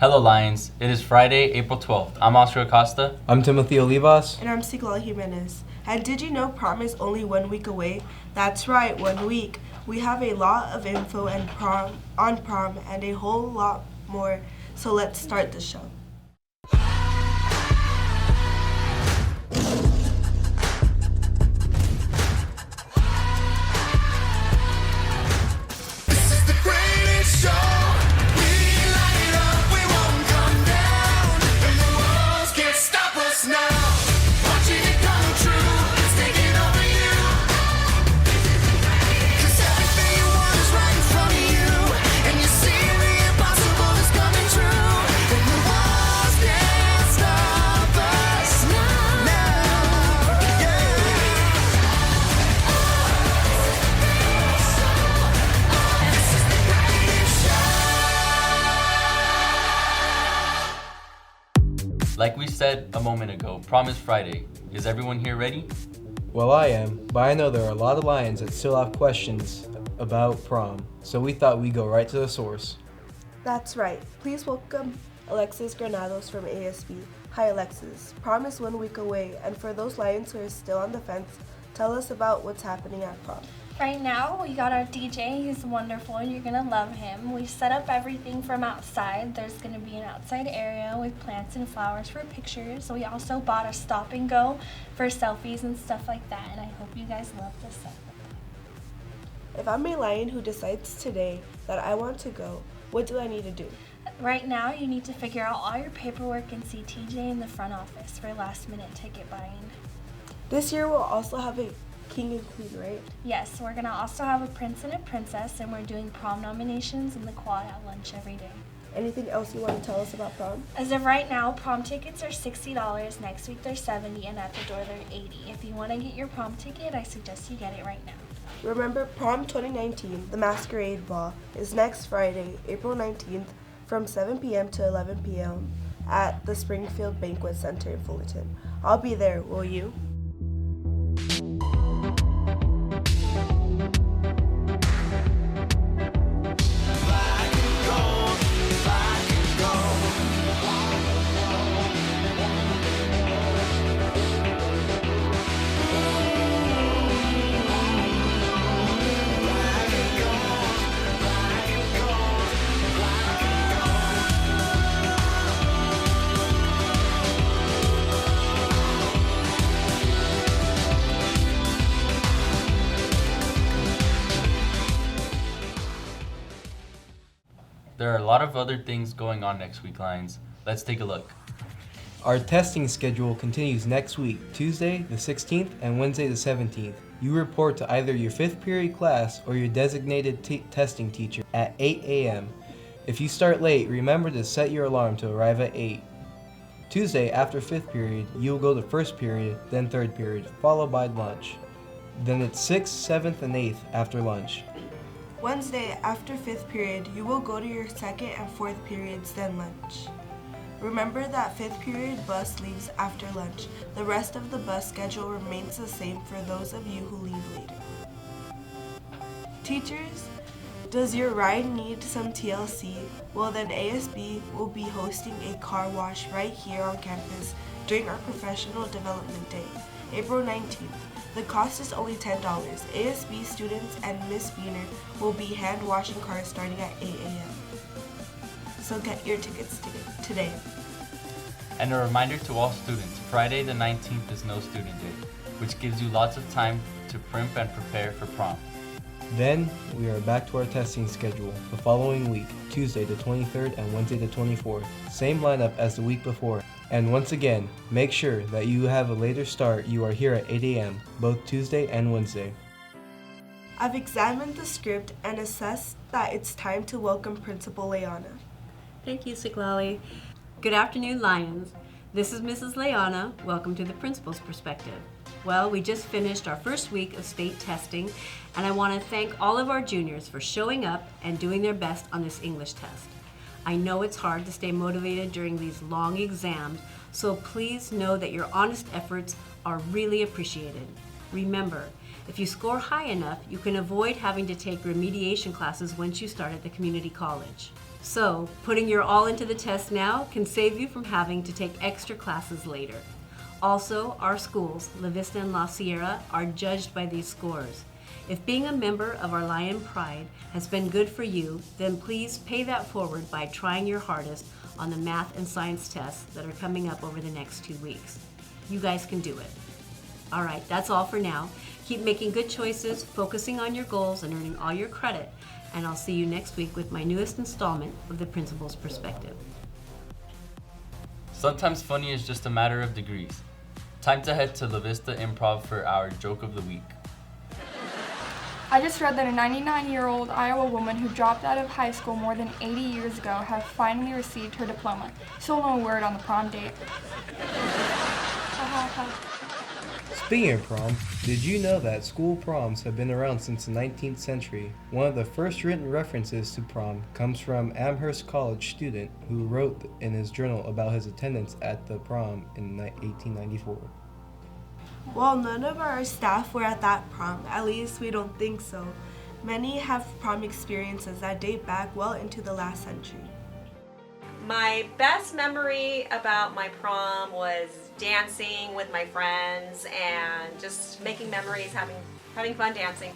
Hello Lions, it is Friday, April 12th. I'm Oscar Acosta. I'm Timothy Olivas. And I'm Sigla Jimenez. And did you know prom is only 1 week away? That's right, 1 week. We have a lot of info and prom and a whole lot more. So let's start the show. Like we said a moment ago, prom is Friday. Is everyone here ready? Well, I am, but I know there are a lot of Lions that still have questions about prom, so we thought we'd go right to the source. That's right. Please welcome Alexis Granados from ASB. Hi Alexis. Prom is 1 week away, and for those Lions who are still on the fence, tell us about what's happening at prom. Right now, we got our DJ. He's wonderful, and you're going to love him. We set up everything from outside. There's going to be an outside area with plants and flowers for pictures. We also bought a stop and go for selfies and stuff like that, and I hope you guys love this setup. If I'm a Lion who decides today that I want to go, what do I need to do? Right now, you need to figure out all your paperwork and see TJ in the front office for last-minute ticket buying. This year we'll also have a king and queen, right? Yes, we're going to also have a prince and a princess, and we're doing prom nominations in the quad at lunch every day. Anything else you want to tell us about prom? As of right now, prom tickets are $60, next week they're $70, and at the door they're $80. If you want to get your prom ticket, I suggest you get it right now. Remember, Prom 2019, the Masquerade Ball, is next Friday, April 19th, from 7 p.m. to 11 p.m. at the Springfield Banquet Center in Fullerton. I'll be there, will you? There are a lot of other things going on next week, Lions. Let's take a look. Our testing schedule continues next week, Tuesday the 16th and Wednesday the 17th. You report to either your 5th period class or your designated testing teacher at 8 a.m. If you start late, remember to set your alarm to arrive at 8. Tuesday after 5th period, you'll go to 1st period, then 3rd period, followed by lunch. Then it's 6th, 7th, and 8th after lunch. Wednesday, after 5th period, you will go to your 2nd and 4th periods, then lunch. Remember that 5th period bus leaves after lunch. The rest of the bus schedule remains the same for those of you who leave later. Teachers, does your ride need some TLC? Well, then ASB will be hosting a car wash right here on campus during our Professional Development Day, April 19th. The cost is only $10. ASB students and Miss Wiener will be hand washing cars starting at 8 a.m. So get your tickets today. And a reminder to all students, Friday the 19th is no student day, which gives you lots of time to primp and prepare for prom. Then, we are back to our testing schedule the following week, Tuesday the 23rd and Wednesday the 24th. Same lineup as the week before. And once again, make sure that you have a later start. You are here at 8 a.m., both Tuesday and Wednesday. I've examined the script and assessed that it's time to welcome Principal Leana. Thank you, Siglali. Good afternoon, Lions. This is Mrs. Leana. Welcome to the Principal's Perspective. Well, we just finished our first week of state testing, and I want to thank all of our juniors for showing up and doing their best on this English test. I know it's hard to stay motivated during these long exams, so please know that your honest efforts are really appreciated. Remember, if you score high enough, you can avoid having to take remediation classes once you start at the community college. So, putting your all into the test now can save you from having to take extra classes later. Also, our schools, La Vista and La Sierra, are judged by these scores. If being a member of our Lion Pride has been good for you, then please pay that forward by trying your hardest on the math and science tests that are coming up over the next 2 weeks. You guys can do it. All right, that's all for now. Keep making good choices, focusing on your goals, and earning all your credit. And I'll see you next week with my newest installment of the Principal's Perspective. Sometimes funny is just a matter of degrees. Time to head to La Vista Improv for our joke of the week. I just read that a 99-year-old Iowa woman who dropped out of high school more than 80 years ago has finally received her diploma. Still no word on the prom date. Speaking of prom, did you know that school proms have been around since the 19th century? One of the first written references to prom comes from Amherst College student who wrote in his journal about his attendance at the prom in 1894. While none of our staff were at that prom, at least we don't think so, many have prom experiences that date back well into the last century. My best memory about my prom was dancing with my friends and just making memories, having fun dancing.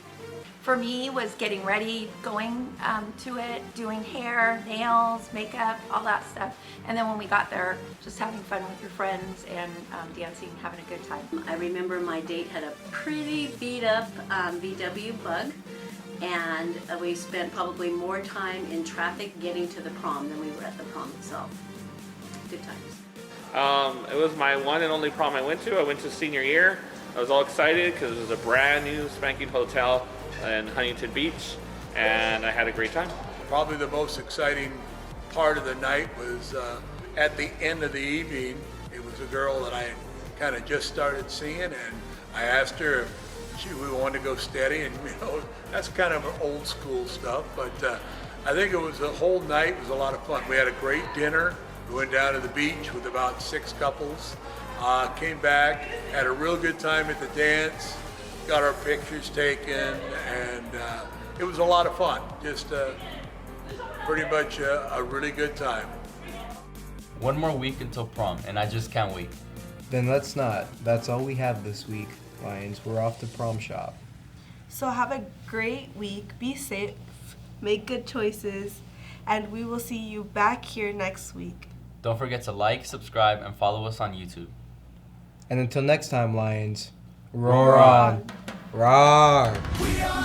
For me was getting ready, going to it, doing hair, nails, makeup, all that stuff. And then when we got there, just having fun with your friends and dancing, having a good time. I remember my date had a pretty beat up VW Bug, and we spent probably more time in traffic getting to the prom than we were at the prom itself. Good times. It was my one and only prom I went to. I went to senior year. I was all excited because it was a brand new spanking hotel in Huntington Beach, and I had a great time. Probably the most exciting part of the night was at the end of the evening. It was a girl that I kind of just started seeing, and I asked her if we wanted to go steady, and that's kind of old school stuff, but I think it was the whole night was a lot of fun. We had a great dinner. We went down to the beach with about 6 couples, came back, had a real good time at the dance, got our pictures taken, and it was a lot of fun. Just pretty much a really good time. One more week until prom, and I just can't wait. Then let's not. That's all we have this week, Lions. We're off to prom shop. So have a great week, be safe, make good choices, and we will see you back here next week. Don't forget to like, subscribe, and follow us on YouTube. And until next time, Lions, roar on. Roar! We are